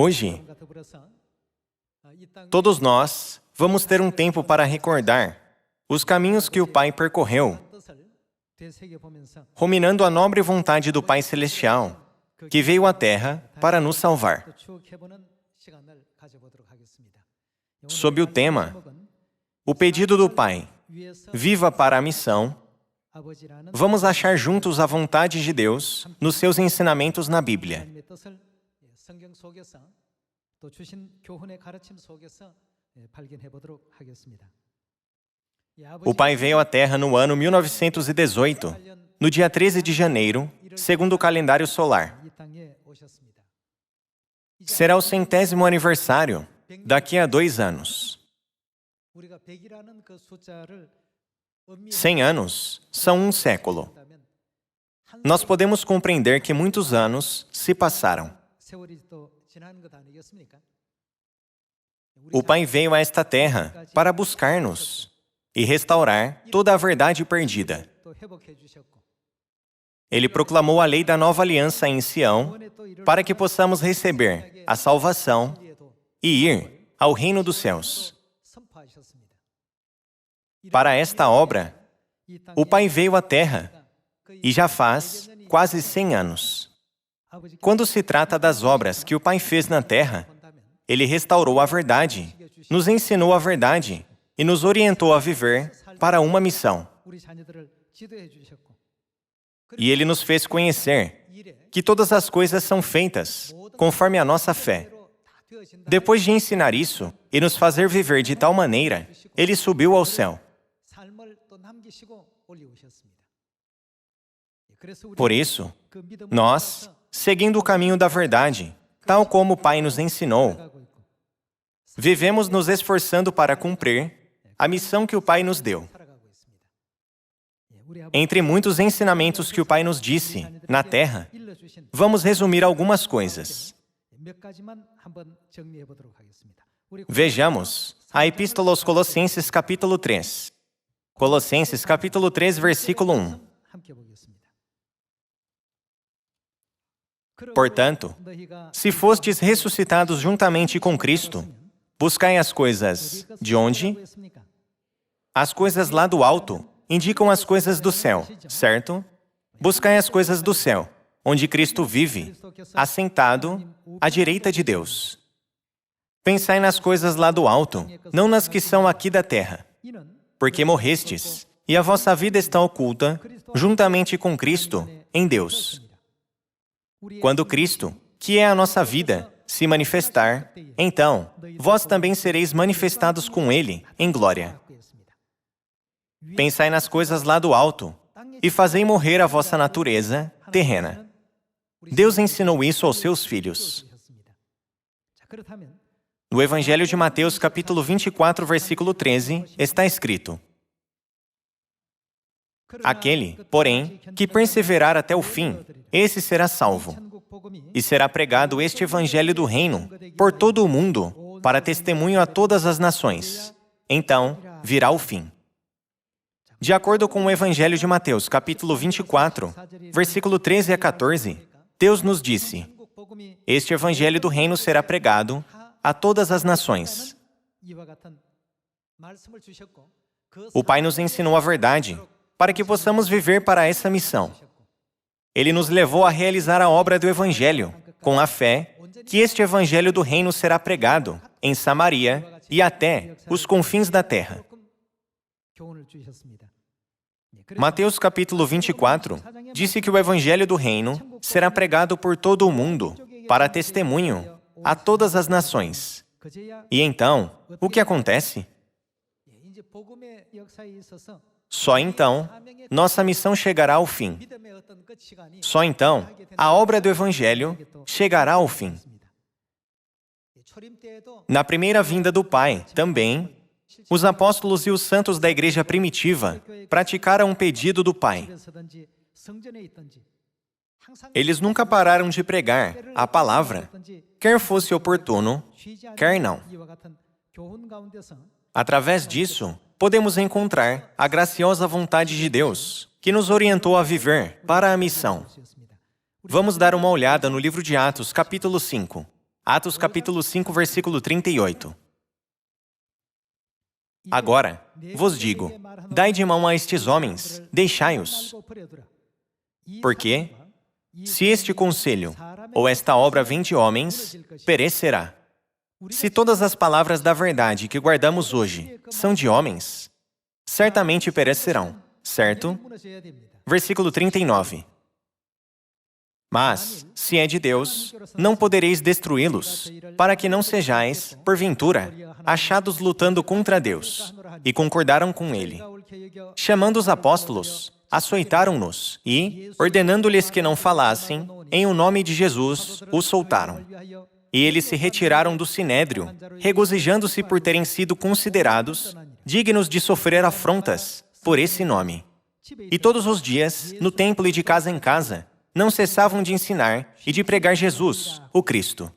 Hoje, todos nós vamos ter um tempo para recordar os caminhos que o Pai percorreu, ruminando a nobre vontade do Pai Celestial, que veio à Terra para nos salvar. Sob o tema, o pedido do Pai, viva para a missão, vamos achar juntos a vontade de Deus nos seus ensinamentos na Bíblia. O Pai veio à Terra no ano 1918, no dia 13 de janeiro, segundo o calendário solar. Será o 100º aniversário daqui a 2 anos. 100 anos são um século. Nós podemos compreender que muitos anos se passaram. O Pai veio a esta terra para buscar-nos e restaurar toda a verdade perdida. Ele proclamou a lei da nova aliança em Sião para que possamos receber a salvação e ir ao reino dos céus. Para esta obra, o Pai veio à Terra e já faz quase 100 anos. Quando se trata das obras que o Pai fez na Terra, Ele restaurou a verdade, nos ensinou a verdade e nos orientou a viver para uma missão. E Ele nos fez conhecer que todas as coisas são feitas conforme a nossa fé. Depois de ensinar isso e nos fazer viver de tal maneira, Ele subiu ao céu. Por isso, nós, seguindo o caminho da verdade, tal como o Pai nos ensinou, vivemos nos esforçando para cumprir a missão que o Pai nos deu. Entre muitos ensinamentos que o Pai nos disse na Terra, vamos resumir algumas coisas. Vejamos a Epístola aos Colossenses, capítulo 3. Colossenses, capítulo 3, versículo 1. Portanto, se fostes ressuscitados juntamente com Cristo, buscai as coisas de onde? As coisas lá do alto indicam as coisas do céu, certo? Buscai as coisas do céu, onde Cristo vive, assentado à direita de Deus. Pensai nas coisas lá do alto, não nas que são aqui da terra, porque morrestes, e a vossa vida está oculta, juntamente com Cristo, em Deus. Quando Cristo, que é a nossa vida, se manifestar, então, vós também sereis manifestados com Ele em glória. Pensai nas coisas lá do alto, e fazei morrer a vossa natureza terrena. Deus ensinou isso aos seus filhos. No Evangelho de Mateus, capítulo 24, versículo 13, está escrito: aquele, porém, que perseverar até o fim, esse será salvo. E será pregado este Evangelho do Reino por todo o mundo, para testemunho a todas as nações. Então, virá o fim. De acordo com o Evangelho de Mateus, capítulo 24, versículo 13 a 14, Deus nos disse: este Evangelho do Reino será pregado a todas as nações. O Pai nos ensinou a verdade para que possamos viver para essa missão. Ele nos levou a realizar a obra do Evangelho, com a fé que este Evangelho do Reino será pregado em Samaria e até os confins da terra. Mateus capítulo 24 disse que o Evangelho do Reino será pregado por todo o mundo, para testemunho a todas as nações. E então, o que acontece? Só então, nossa missão chegará ao fim. Só então, a obra do Evangelho chegará ao fim. Na primeira vinda do Pai, também, os apóstolos e os santos da igreja primitiva praticaram um pedido do Pai. Eles nunca pararam de pregar a palavra, quer fosse oportuno, quer não. Através disso, podemos encontrar a graciosa vontade de Deus, que nos orientou a viver para a missão. Vamos dar uma olhada no livro de Atos, capítulo 5. Atos capítulo 5, versículo 38. Agora, vos digo, dai de mão a estes homens, deixai-os. Porque, se este conselho ou esta obra vem de homens, perecerá. Se todas as palavras da verdade que guardamos hoje são de homens, certamente perecerão, certo? Versículo 39. Mas, se é de Deus, não podereis destruí-los, para que não sejais, porventura, achados lutando contra Deus. E concordaram com ele. Chamando os apóstolos, açoitaram-nos e, ordenando-lhes que não falassem, em o nome de Jesus, os soltaram. E eles se retiraram do sinédrio, regozijando-se por terem sido considerados dignos de sofrer afrontas por esse nome. E todos os dias, no templo e de casa em casa, não cessavam de ensinar e de pregar Jesus, o Cristo.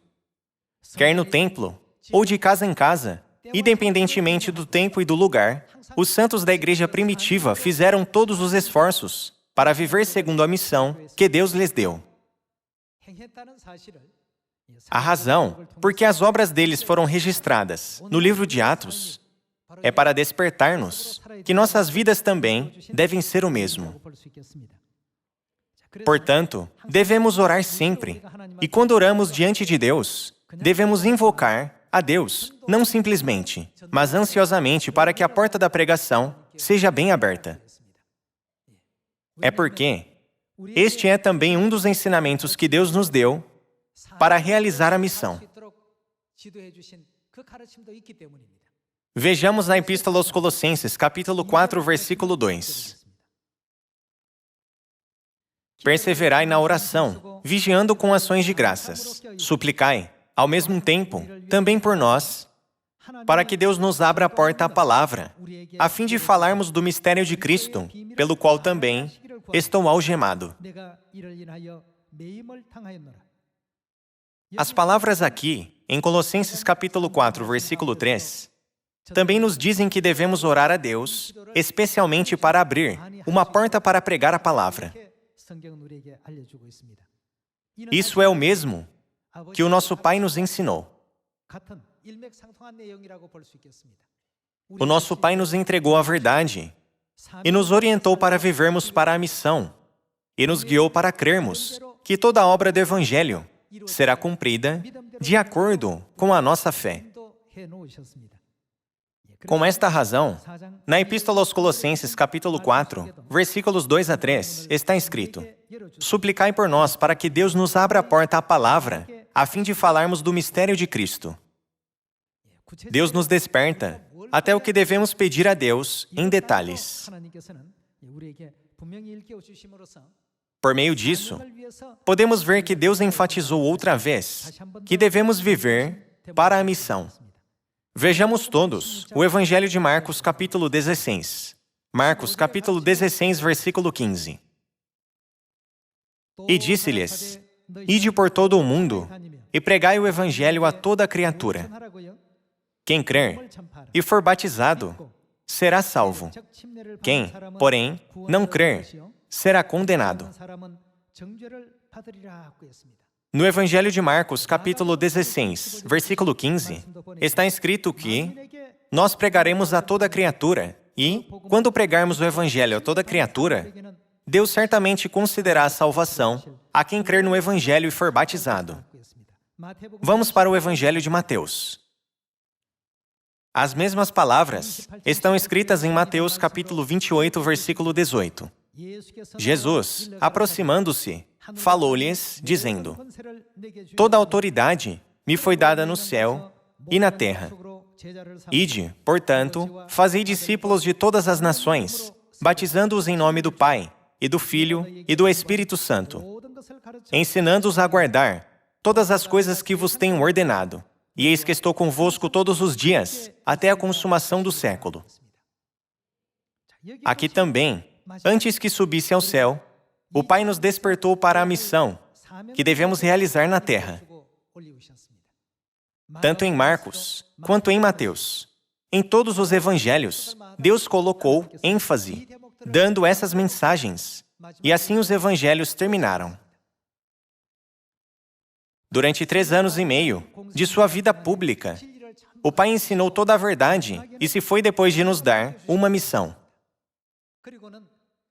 Quer no templo, ou de casa em casa, independentemente do tempo e do lugar, os santos da igreja primitiva fizeram todos os esforços para viver segundo a missão que Deus lhes deu. A razão por que as obras deles foram registradas no livro de Atos é para despertar-nos que nossas vidas também devem ser o mesmo. Portanto, devemos orar sempre, e quando oramos diante de Deus, devemos invocar a Deus, não simplesmente, mas ansiosamente para que a porta da pregação seja bem aberta. É porque este é também um dos ensinamentos que Deus nos deu para realizar a missão. Vejamos na Epístola aos Colossenses, capítulo 4, versículo 2. Perseverai na oração, vigiando com ações de graças. Suplicai, ao mesmo tempo, também por nós, para que Deus nos abra a porta à palavra, a fim de falarmos do mistério de Cristo, pelo qual também estou algemado. As palavras aqui, em Colossenses capítulo 4, versículo 3, também nos dizem que devemos orar a Deus, especialmente para abrir uma porta para pregar a palavra. Isso é o mesmo que o nosso Pai nos ensinou. O nosso Pai nos entregou a verdade e nos orientou para vivermos para a missão e nos guiou para crermos que toda a obra do Evangelho será cumprida de acordo com a nossa fé. Com esta razão, na Epístola aos Colossenses, capítulo 4, versículos 2 a 3, está escrito: Suplicai por nós para que Deus nos abra a porta à palavra, a fim de falarmos do mistério de Cristo. Deus nos desperta até o que devemos pedir a Deus em detalhes. Por meio disso, podemos ver que Deus enfatizou outra vez que devemos viver para a missão. Vejamos todos o Evangelho de Marcos, capítulo 16. Marcos, capítulo 16, versículo 15. E disse-lhes: Ide por todo o mundo e pregai o Evangelho a toda criatura. Quem crer e for batizado será salvo. Quem, porém, não crer será condenado. No Evangelho de Marcos, capítulo 16, versículo 15, está escrito que nós pregaremos a toda criatura e, quando pregarmos o Evangelho a toda criatura, Deus certamente concederá a salvação a quem crer no Evangelho e for batizado. Vamos para o Evangelho de Mateus. As mesmas palavras estão escritas em Mateus, capítulo 28, versículo 18. Jesus, aproximando-se, falou-lhes, dizendo: Toda autoridade me foi dada no céu e na terra. Ide, portanto, fazei discípulos de todas as nações, batizando-os em nome do Pai, e do Filho, e do Espírito Santo, ensinando-os a guardar todas as coisas que vos tenho ordenado. E eis que estou convosco todos os dias, até a consumação do século. Aqui também, antes que subisse ao céu, o Pai nos despertou para a missão que devemos realizar na terra. Tanto em Marcos quanto em Mateus, em todos os evangelhos, Deus colocou ênfase, dando essas mensagens, e assim os evangelhos terminaram. Durante 3 anos e meio de sua vida pública, o Pai ensinou toda a verdade e se foi depois de nos dar uma missão.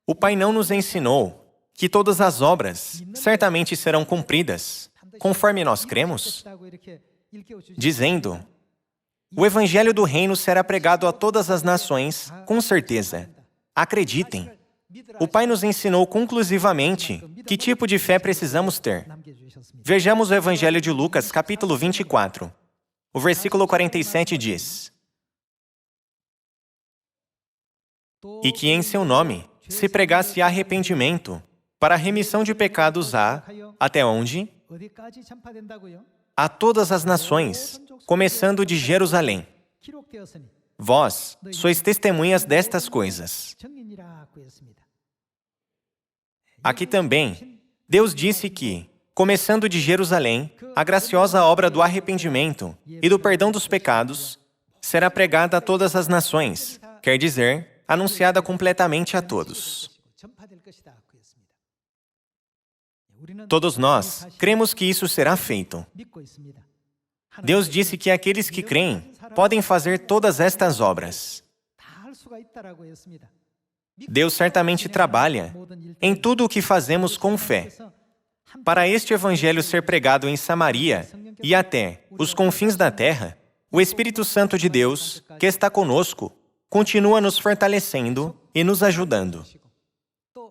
O Pai não nos ensinou que todas as obras certamente serão cumpridas, conforme nós cremos, dizendo: o Evangelho do Reino será pregado a todas as nações, com certeza. Acreditem. O Pai nos ensinou conclusivamente que tipo de fé precisamos ter. Vejamos o Evangelho de Lucas, capítulo 24. O versículo 47 diz: e que em seu nome se pregasse arrependimento para a remissão de pecados até onde? A todas as nações, começando de Jerusalém. Vós sois testemunhas destas coisas. Aqui também, Deus disse que, começando de Jerusalém, a graciosa obra do arrependimento e do perdão dos pecados será pregada a todas as nações, quer dizer, anunciada completamente a todos. Todos nós cremos que isso será feito. Deus disse que aqueles que creem podem fazer todas estas obras. Deus certamente trabalha em tudo o que fazemos com fé. Para este Evangelho ser pregado em Samaria e até os confins da terra, o Espírito Santo de Deus, que está conosco, continua nos fortalecendo e nos ajudando.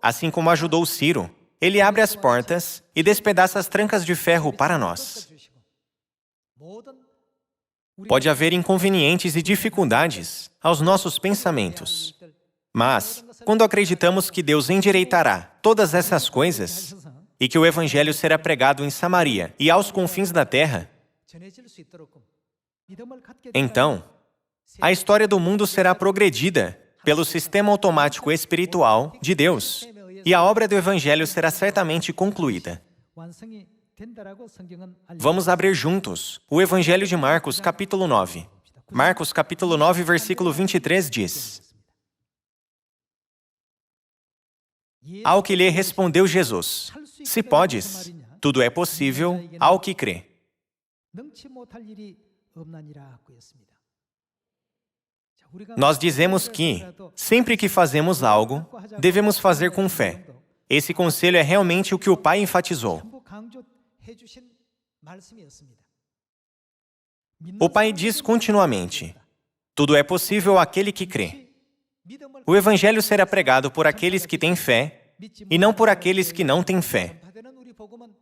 Assim como ajudou Ciro, ele abre as portas e despedaça as trancas de ferro para nós. Pode haver inconvenientes e dificuldades aos nossos pensamentos. Mas, quando acreditamos que Deus endireitará todas essas coisas e que o Evangelho será pregado em Samaria e aos confins da terra, então, a história do mundo será progredida pelo sistema automático espiritual de Deus e a obra do Evangelho será certamente concluída. Vamos abrir juntos o Evangelho de Marcos, capítulo 9. Marcos, capítulo 9, versículo 23 diz: ao que lhe respondeu Jesus: se podes, tudo é possível ao que crê. Nós dizemos que, sempre que fazemos algo, devemos fazer com fé. Esse conselho é realmente o que o Pai enfatizou. O Pai diz continuamente: tudo é possível àquele que crê. O Evangelho será pregado por aqueles que têm fé e não por aqueles que não têm fé.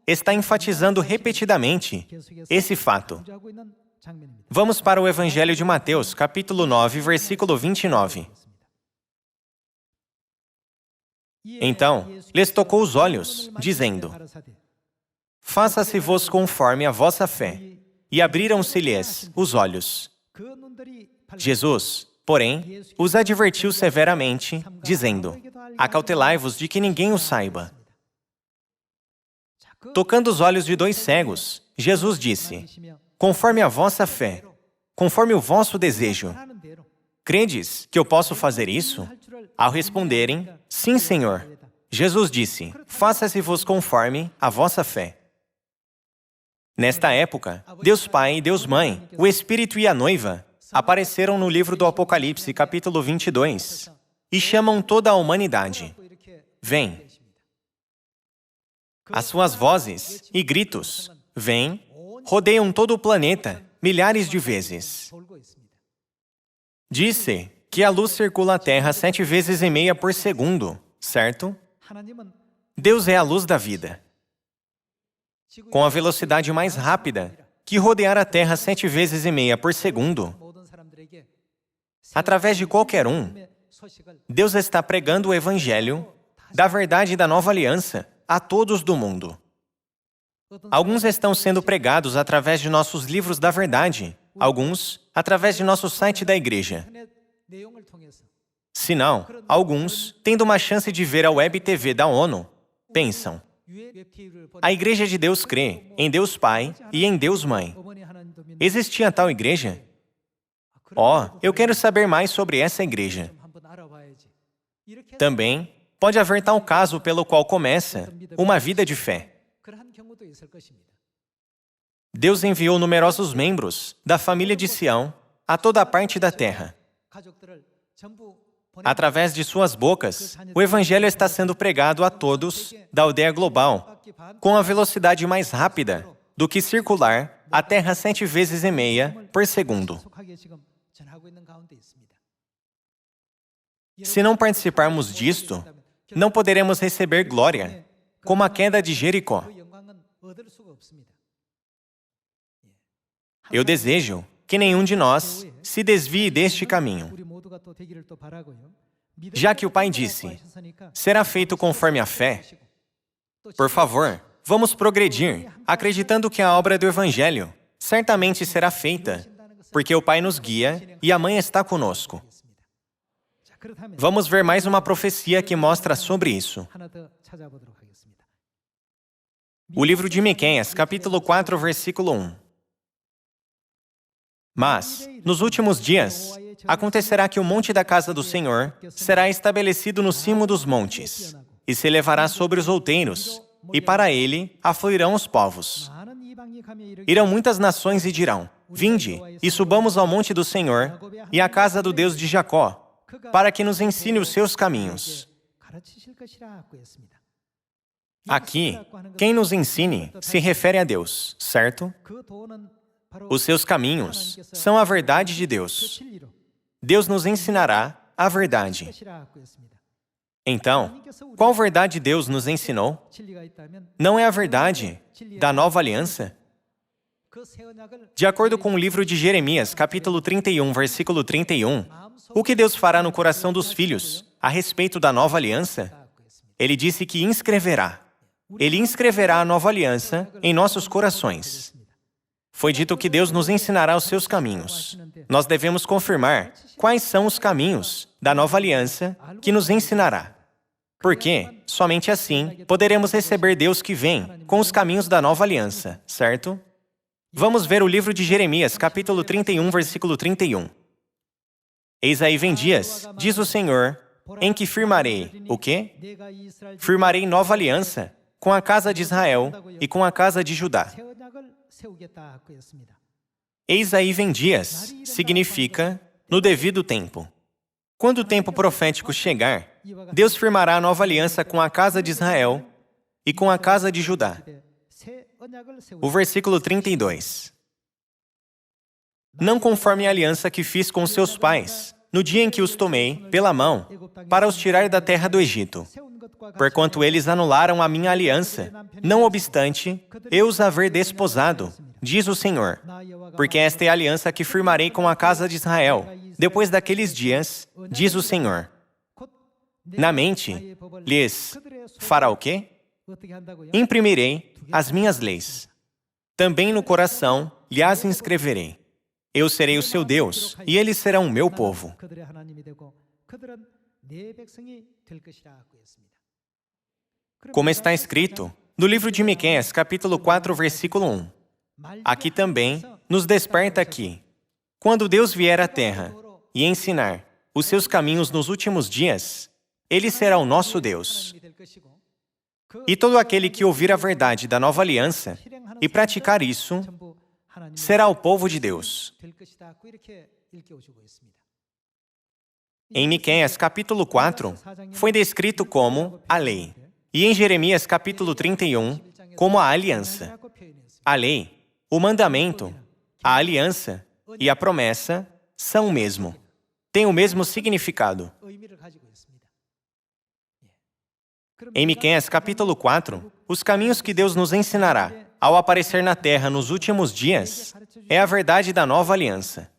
Está enfatizando repetidamente esse fato. Vamos para o Evangelho de Mateus, capítulo 9, versículo 29. Então, lhes tocou os olhos, dizendo: faça-se-vos conforme a vossa fé. E abriram-se-lhes os olhos. Jesus, porém, os advertiu severamente, dizendo: acautelai-vos de que ninguém o saiba. Tocando os olhos de 2 cegos, Jesus disse: conforme a vossa fé, conforme o vosso desejo. Credes que eu posso fazer isso? Ao responderem: sim, Senhor, Jesus disse: faça-se-vos conforme a vossa fé. Nesta época, Deus Pai e Deus Mãe, o Espírito e a noiva, apareceram no livro do Apocalipse, capítulo 22, e chamam toda a humanidade. Vem. As suas vozes e gritos, vem, rodeiam todo o planeta, milhares de vezes. Disse que a luz circula a Terra 7 vezes e meia por segundo, certo? Deus é a luz da vida. Com a velocidade mais rápida, que rodear a Terra 7 vezes e meia por segundo, através de qualquer um, Deus está pregando o Evangelho da verdade da nova aliança a todos do mundo. Alguns estão sendo pregados através de nossos livros da verdade, alguns através de nosso site da igreja. Se não, alguns, tendo uma chance de ver a Web TV da ONU, pensam: a Igreja de Deus crê em Deus Pai e em Deus Mãe. Existia tal igreja? Eu quero saber mais sobre essa igreja. Também pode haver tal caso pelo qual começa uma vida de fé. Deus enviou numerosos membros da família de Sião a toda a parte da terra. Através de suas bocas, o Evangelho está sendo pregado a todos da aldeia global, com a velocidade mais rápida do que circular a Terra 7 vezes e meia por segundo. Se não participarmos disto, não poderemos receber glória, como a queda de Jericó. Eu desejo que nenhum de nós se desvie deste caminho. Já que o Pai disse, será feito conforme a fé, por favor, vamos progredir, acreditando que a obra do Evangelho certamente será feita, porque o Pai nos guia e a Mãe está conosco. Vamos ver mais uma profecia que mostra sobre isso. O livro de Miqueias, capítulo 4, versículo 1. Mas, nos últimos dias, acontecerá que o monte da casa do Senhor será estabelecido no cimo dos montes, e se elevará sobre os outeiros, e para ele afluirão os povos. Irão muitas nações e dirão, vinde, e subamos ao monte do Senhor, e à casa do Deus de Jacó, para que nos ensine os seus caminhos. Aqui, quem nos ensine se refere a Deus, certo? Os seus caminhos são a verdade de Deus. Deus nos ensinará a verdade. Então, qual verdade Deus nos ensinou? Não é a verdade da nova aliança? De acordo com o livro de Jeremias, capítulo 31, versículo 31, o que Deus fará no coração dos filhos a respeito da nova aliança? Ele disse que inscreverá. Ele inscreverá a nova aliança em nossos corações. Foi dito que Deus nos ensinará os seus caminhos. Nós devemos confirmar quais são os caminhos da nova aliança que nos ensinará. Porque, somente assim, poderemos receber Deus que vem com os caminhos da nova aliança, certo? Vamos ver o livro de Jeremias, capítulo 31, versículo 31. Eis aí vem dias, diz o Senhor, em que firmarei, o quê? Firmarei nova aliança com a casa de Israel e com a casa de Judá. Eis aí vem dias, significa no devido tempo. Quando o tempo profético chegar, Deus firmará a nova aliança com a casa de Israel e com a casa de Judá. O versículo 32. Não conforme a aliança que fiz com seus pais, no dia em que os tomei pela mão, para os tirar da terra do Egito. Porquanto eles anularam a minha aliança, não obstante, eu os haver desposado, diz o Senhor. Porque esta é a aliança que firmarei com a casa de Israel, depois daqueles dias, diz o Senhor. Na mente, lhes fará o quê? Imprimirei as minhas leis. Também no coração lhes inscreverei. Eu serei o seu Deus, e eles serão o meu povo. Como está escrito no livro de Miqueias, capítulo 4, versículo 1. Aqui também nos desperta que, quando Deus vier à terra e ensinar os seus caminhos nos últimos dias, Ele será o nosso Deus. E todo aquele que ouvir a verdade da nova aliança e praticar isso, será o povo de Deus. Em Miqueias, capítulo 4, foi descrito como a lei. E em Jeremias, capítulo 31, como a aliança. A lei, o mandamento, a aliança e a promessa são o mesmo. Têm o mesmo significado. Em Miqueias, capítulo 4, os caminhos que Deus nos ensinará ao aparecer na terra nos últimos dias é a verdade da nova aliança.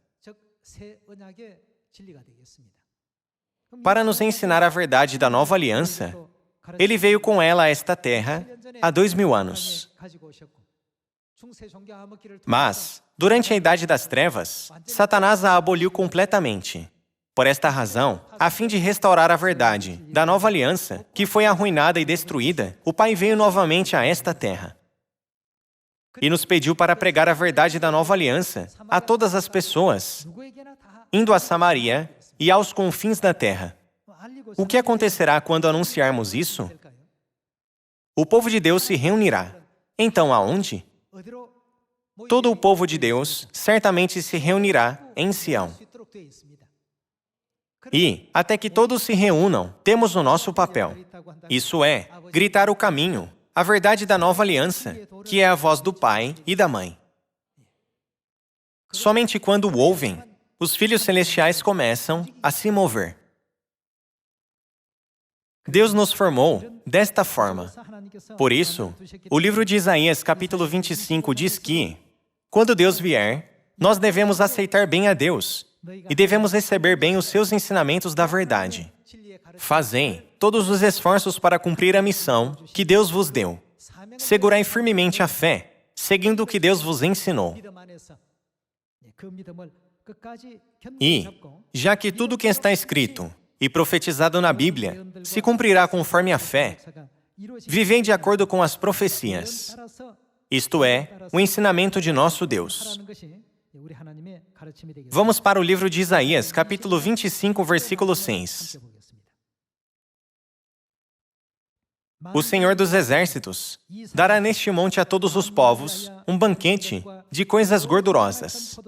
Para nos ensinar a verdade da nova aliança, Ele veio com ela a esta terra há 2000 anos. Mas, durante a Idade das Trevas, Satanás a aboliu completamente. Por esta razão, a fim de restaurar a verdade da nova aliança, que foi arruinada e destruída, o Pai veio novamente a esta terra. E nos pediu para pregar a verdade da nova aliança a todas as pessoas, indo a Samaria e aos confins da terra. O que acontecerá quando anunciarmos isso? O povo de Deus se reunirá. Então, aonde? todo o povo de Deus certamente se reunirá em Sião. E, até que todos se reúnam, temos o nosso papel. Isso é, gritar o caminho, a verdade da nova aliança, que é a voz do pai e da mãe. Somente quando o ouvem, os filhos celestiais começam a se mover. Deus nos formou desta forma. Por isso, o livro de Isaías, capítulo 25, diz que, quando Deus vier, nós devemos aceitar bem a Deus e devemos receber bem os seus ensinamentos da verdade. Fazei todos os esforços para cumprir a missão que Deus vos deu. Segurai firmemente a fé, seguindo o que Deus vos ensinou. E, já que tudo o que está escrito e profetizado na Bíblia se cumprirá conforme a fé, vivei de acordo com as profecias, isto é, o ensinamento de nosso Deus. Vamos para o livro de Isaías, capítulo 25, versículo 6. O Senhor dos Exércitos dará neste monte a todos os povos um banquete de coisas gordurosas,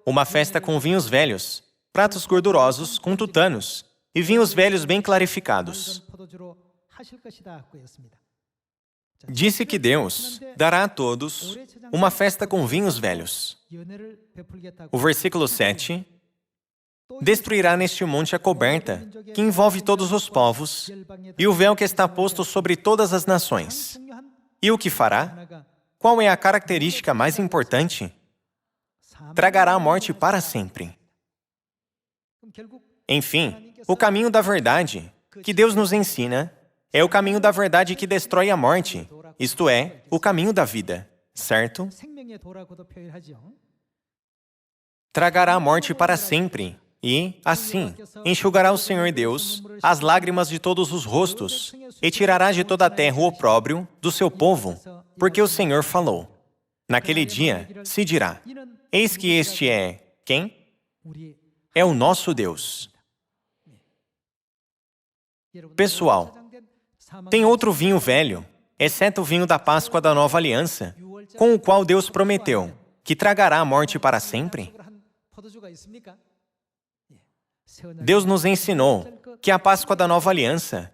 uma festa com vinhos velhos, pratos gordurosos com tutanos e vinhos velhos bem clarificados. Disse que Deus dará a todos uma festa com vinhos velhos. O versículo 7, destruirá neste monte a coberta que envolve todos os povos e o véu que está posto sobre todas as nações. E o que fará? Qual é a característica mais importante? Tragará a morte para sempre. Enfim, o caminho da verdade que Deus nos ensina é o caminho da verdade que destrói a morte, isto é, o caminho da vida, certo? Tragará a morte para sempre e, assim, enxugará o Senhor Deus as lágrimas de todos os rostos e tirará de toda a terra o opróbrio do seu povo, porque o Senhor falou. Naquele dia se dirá, eis que este é quem? É o nosso Deus. Pessoal, tem outro vinho velho, exceto o vinho da Páscoa da Nova Aliança, com o qual Deus prometeu que tragará a morte para sempre? Deus nos ensinou que a Páscoa da Nova Aliança,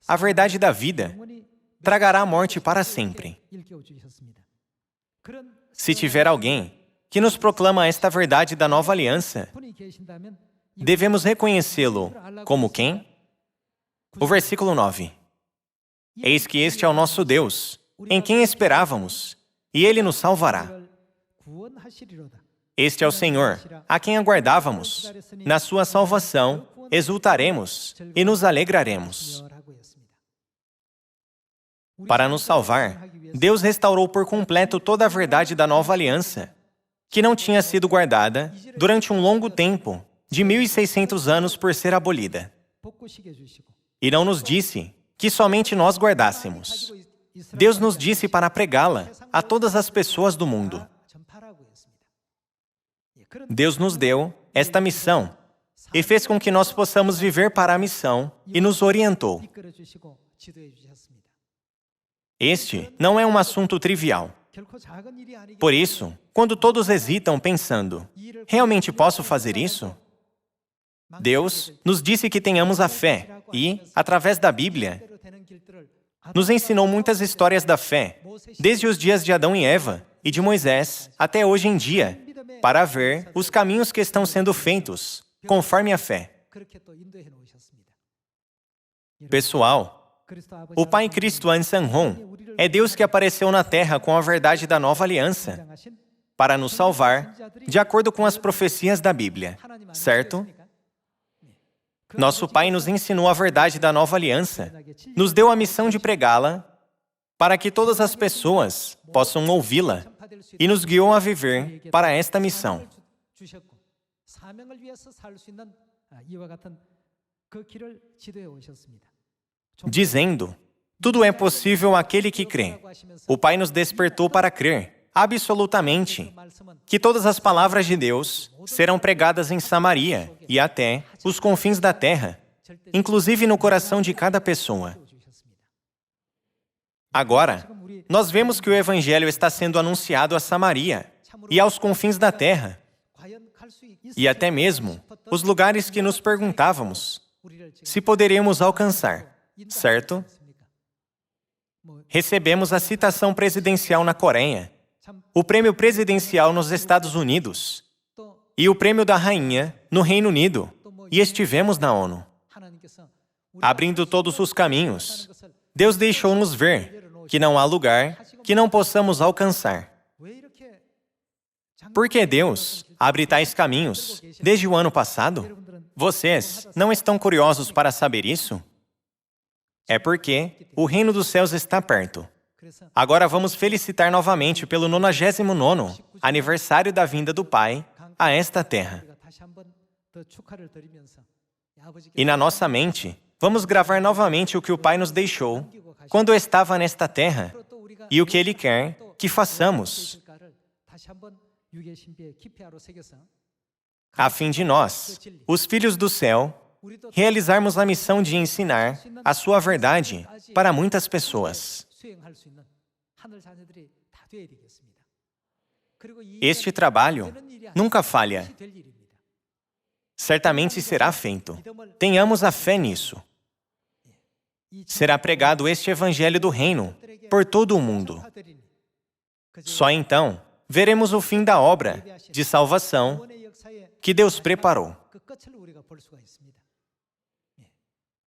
a verdade da vida, tragará a morte para sempre. Se tiver alguém que nos proclama esta verdade da Nova Aliança, devemos reconhecê-lo como quem? O versículo 9. Eis que este é o nosso Deus, em quem esperávamos, e Ele nos salvará. Este é o Senhor, a quem aguardávamos. Na sua salvação, exultaremos e nos alegraremos. Para nos salvar, Deus restaurou por completo toda a verdade da nova aliança, que não tinha sido guardada durante um longo tempo, de 1.600 anos por ser abolida. E não nos disse que somente nós guardássemos. Deus nos disse para pregá-la a todas as pessoas do mundo. Deus nos deu esta missão e fez com que nós possamos viver para a missão e nos orientou. Este não é um assunto trivial. Por isso, quando todos hesitam pensando, realmente posso fazer isso? Deus nos disse que tenhamos a fé e, através da Bíblia, nos ensinou muitas histórias da fé, desde os dias de Adão e Eva e de Moisés até hoje em dia, para ver os caminhos que estão sendo feitos, conforme a fé. Pessoal, o Pai Cristo Ansanhon é Deus que apareceu na Terra com a verdade da nova aliança, para nos salvar, de acordo com as profecias da Bíblia, certo? Nosso Pai nos ensinou a verdade da nova aliança, nos deu a missão de pregá-la, para que todas as pessoas possam ouvi-la, e nos guiou a viver para esta missão. Dizendo, tudo é possível àquele que crê. O Pai nos despertou para crer, absolutamente, que todas as palavras de Deus serão pregadas em Samaria e até os confins da terra, inclusive no coração de cada pessoa. Agora, nós vemos que o Evangelho está sendo anunciado a Samaria, e aos confins da terra, e até mesmo os lugares que nos perguntávamos se poderíamos alcançar, certo? Recebemos a citação presidencial na Coreia, o prêmio presidencial nos Estados Unidos e o prêmio da rainha no Reino Unido, e estivemos na ONU. Abrindo todos os caminhos, Deus deixou-nos ver que não há lugar que não possamos alcançar. Por que Deus abre tais caminhos desde o ano passado? Vocês não estão curiosos para saber isso? É porque o reino dos céus está perto. Agora vamos felicitar novamente pelo 99º aniversário da vinda do Pai a esta terra. E na nossa mente, vamos gravar novamente o que o Pai nos deixou quando estava nesta terra e o que Ele quer que façamos, a fim de nós, os filhos do céu, realizarmos a missão de ensinar a sua verdade para muitas pessoas. Este trabalho nunca falha. Certamente será feito. Tenhamos a fé nisso. Será pregado este evangelho do reino por todo o mundo. Só então veremos o fim da obra de salvação que Deus preparou.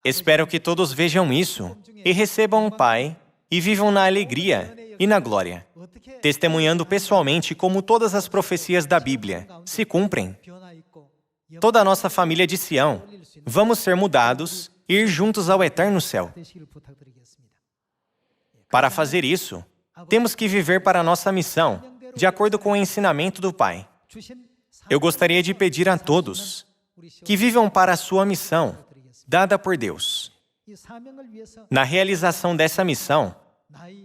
Espero que todos vejam isso e recebam o Pai e vivam na alegria e na glória, testemunhando pessoalmente como todas as profecias da Bíblia se cumprem. Toda a nossa família de Sião, vamos ser mudados e ir juntos ao eterno céu. Para fazer isso, temos que viver para a nossa missão, de acordo com o ensinamento do Pai. Eu gostaria de pedir a todos que vivam para a sua missão, dada por Deus. Na realização dessa missão,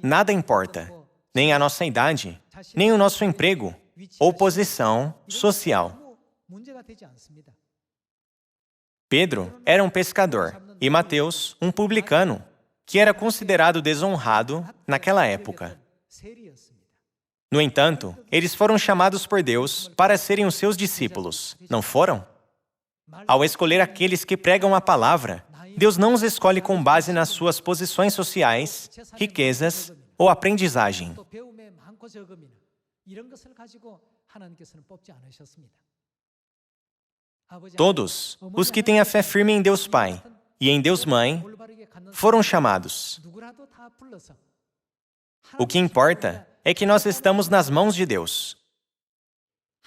nada importa, nem a nossa idade, nem o nosso emprego ou posição social. Pedro era um pescador e Mateus, um publicano, que era considerado desonrado naquela época. No entanto, eles foram chamados por Deus para serem os seus discípulos, não foram? Ao escolher aqueles que pregam a palavra, Deus não os escolhe com base nas suas posições sociais, riquezas ou aprendizagem. Todos os que têm a fé firme em Deus Pai e em Deus Mãe foram chamados. O que importa é que nós estamos nas mãos de Deus.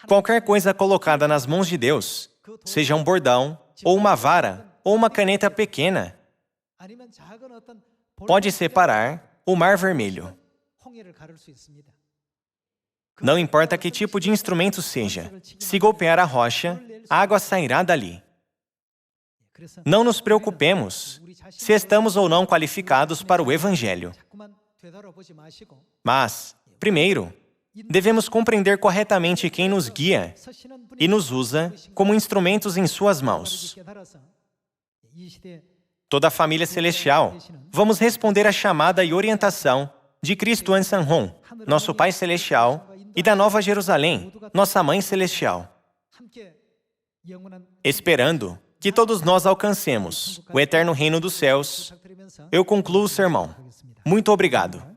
Qualquer coisa colocada nas mãos de Deus, seja um bordão, ou uma vara, ou uma caneta pequena, pode separar o Mar Vermelho. Não importa que tipo de instrumento seja, se golpear a rocha, a água sairá dali. Não nos preocupemos se estamos ou não qualificados para o Evangelho. Mas, primeiro, devemos compreender corretamente quem nos guia e nos usa como instrumentos em suas mãos. Toda a família celestial, vamos responder à chamada e orientação de Cristo Ansanhon, nosso Pai Celestial, e da Nova Jerusalém, nossa Mãe Celestial. Esperando que todos nós alcancemos o eterno reino dos céus, eu concluo o sermão. Muito obrigado.